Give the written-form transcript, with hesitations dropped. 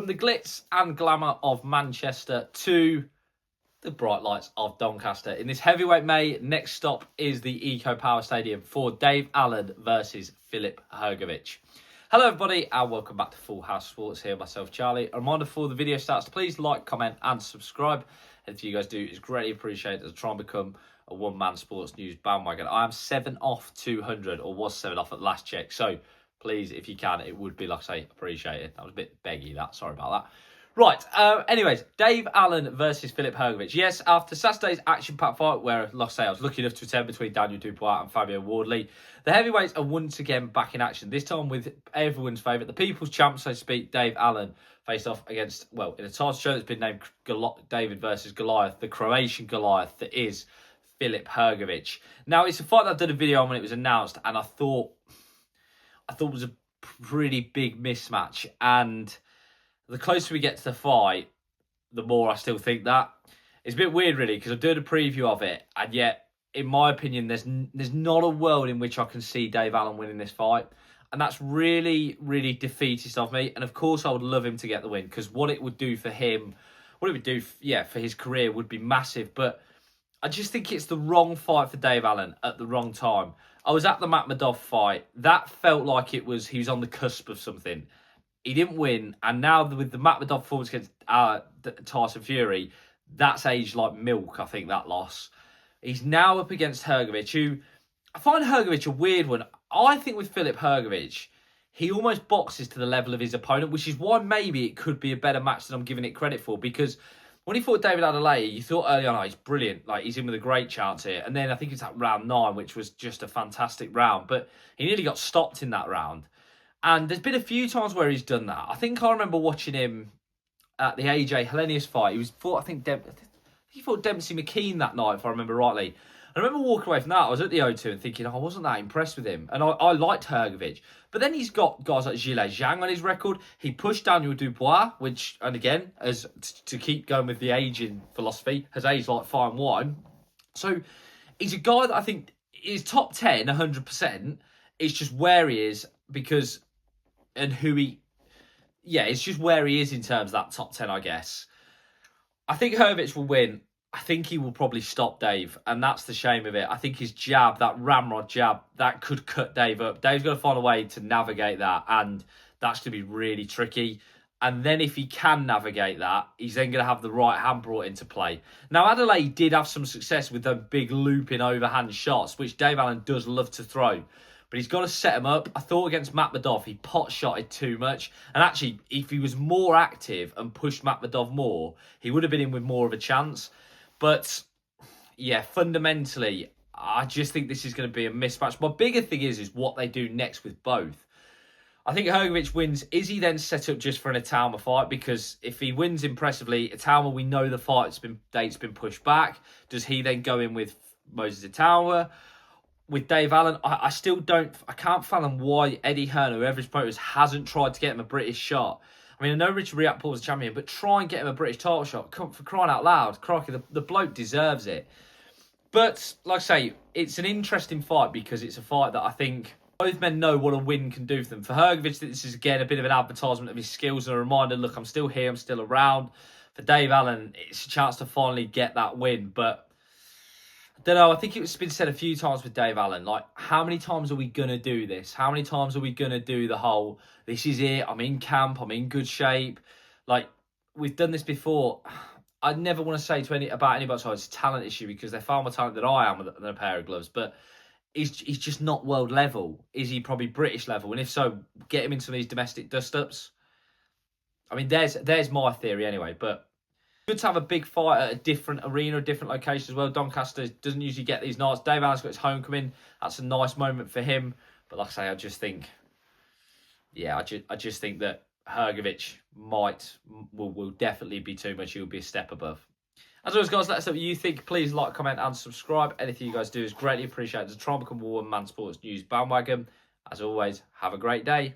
From the glitz and glamour of Manchester to the bright lights of Doncaster. In this heavyweight May, next stop is the Eco Power Stadium for Dave Allen versus Filip Hrgovic. Hello everybody and welcome back to Full House Sports. Here myself, Charlie. A reminder before the video starts to please like, comment and subscribe. Anything you guys do is greatly appreciated as I try and become a one-man sports news bandwagon. I am 7 off 200, or was 7 off at last check. So please, if you can, it would be, like I say, appreciated. That was a bit beggy, that. Sorry about that. Right, anyways, Dave Allen versus Filip Hrgovic. Yes, after Saturday's action-packed fight, where, like I say, I was lucky enough to attend between Daniel Dubois and Fabio Wardley, the heavyweights are once again back in action, this time with everyone's favourite, the people's champ, so to speak, Dave Allen, faced off against, well, in a title show that's been named David versus Goliath, the Croatian Goliath that is Filip Hrgovic. Now, it's a fight that I did a video on when it was announced, and I thought it was a pretty big mismatch, and the closer we get to the fight, the more I still think that. It's a bit weird, really, because I'm doing a preview of it, and yet, in my opinion, there's not a world in which I can see Dave Allen winning this fight, and that's really, really defeatist of me. And of course, I would love him to get the win, because what it would do for him, what it would do, for his career would be massive. But I just think it's the wrong fight for Dave Allen at the wrong time. I was at the Makhmudov fight. That felt like he was on the cusp of something. He didn't win, and now with the Makhmudov performance against Tyson Fury, that's aged like milk, I think, that loss. He's now up against Hrgovic, who I find Hrgovic a weird one. I think with Filip Hrgovic, he almost boxes to the level of his opponent, which is why maybe it could be a better match than I'm giving it credit for, because when he fought David Adelaide, you thought early on, oh, he's brilliant, like he's in with a great chance here. And then I think it's that round 9, which was just a fantastic round, but he nearly got stopped in that round. And there's been a few times where he's done that. I think I remember watching him at the AJ Helenius fight. He fought Dempsey McKean that night, if I remember rightly. I remember walking away from that. I was at the O2 and thinking, I wasn't that impressed with him. And I liked Hrgovic. But then he's got guys like Zhilei Zhang on his record. He pushed Daniel Dubois, which, and again, as to keep going with the aging philosophy, has aged like fine wine. So he's a guy that I think is top 10, 100%. It's just where he is because... and who he... yeah, it's just where he is in terms of that top 10, I guess. I think Hrgovic will win. I think he will probably stop Dave, and that's the shame of it. I think his jab, that ramrod jab, that could cut Dave up. Dave's got to find a way to navigate that, and that's going to be really tricky. And then if he can navigate that, he's then going to have the right hand brought into play. Now, Adelaide did have some success with those big looping overhand shots, which Dave Allen does love to throw. But he's got to set him up. I thought against Makhmudov, he pot-shotted too much. And actually, if he was more active and pushed Makhmudov more, he would have been in with more of a chance. But, yeah, fundamentally, I just think this is going to be a mismatch. My bigger thing is what they do next with both. I think Hrgovic wins. Is he then set up just for an Italma fight? Because if he wins impressively, Italma, we know the date's been pushed back. Does he then go in with Moses Italma? With Dave Allen, I can't fathom why Eddie Hearn, whoever his opponent is, hasn't tried to get him a British shot. I mean, I know Richard Riakport's a champion, but try and get him a British title shot. For crying out loud. Crikey, the bloke deserves it. But, like I say, it's an interesting fight because it's a fight that I think both men know what a win can do for them. For Hrgovic, this is, again, a bit of an advertisement of his skills and a reminder, look, I'm still here, I'm still around. For Dave Allen, it's a chance to finally get that win, but... I don't know, I think it's been said a few times with Dave Allen, like, how many times are we going to do this? How many times are we going to do the whole, this is it, I'm in camp, I'm in good shape? Like, we've done this before. I never want to say about anybody, so it's a talent issue because they're far more talented than I am with a pair of gloves, but he's just not world level. Is he probably British level? And if so, get him into these domestic dust-ups. I mean, there's my theory anyway, but... good to have a big fight at a different arena, a different location as well. Doncaster doesn't usually get these nights. Dave Allen's got his homecoming. That's a nice moment for him. But like I say, I just think that Hrgovic will definitely be too much. He'll be a step above. As always, guys, let us know what you think. Please like, comment, and subscribe. Anything you guys do is greatly appreciated. To try and become a one-man sports news bandwagon. As always, have a great day.